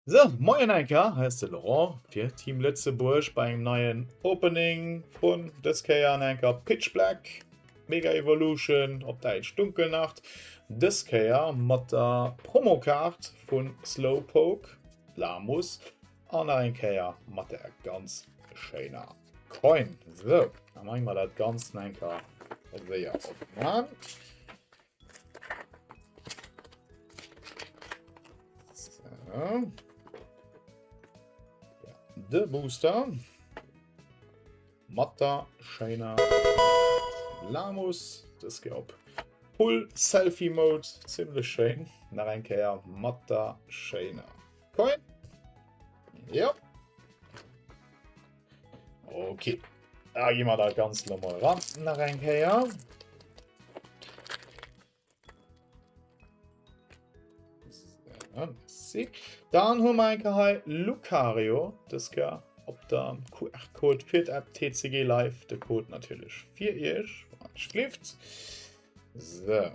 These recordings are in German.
So, moin Enker, heißt der Laurent für Team Lützeburg beim neuen Opening von des Enker Pitch Black Mega Evolution op Deutsch Dunkelnacht. Das mat der Promocard von Slowpoke Lamus an einkeier mat der ganz schöner Coin. So, dann machen wir das ganz Enker sehr offen. So. De Booster Matter Scheiner Lamus das op Full Selfie Mode ziemlich schön nach einkehr Matter Scheiner Coin. Ja. Okay. Da gehen wir da ganz normal ran nach einkehr. Dann haben wir Lucario, das ja op der QR-Code für App TCG Live, der Code natürlich 4 schläft. So,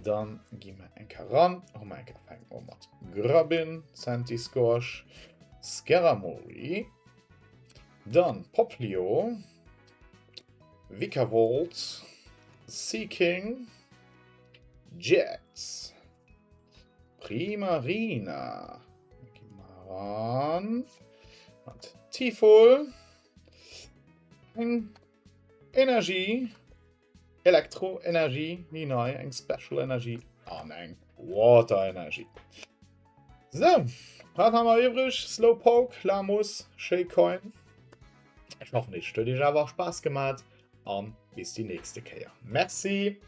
dann gehen wir ein ran, haben wir Grabin, Santiscorch, Scaramouche, dann Poplio, Vikavolt, Seeking, Jets, Primarina, Tifol, Energie, Elektroenergie, wie neu, eng Special Energie an eng Water Energie. So, was haben wir übrig? Slowpoke, Lamus, Shakecoin. Ich hoffe nicht, hat dir aber Spaß gemacht und bis die nächste Kehr. Merci!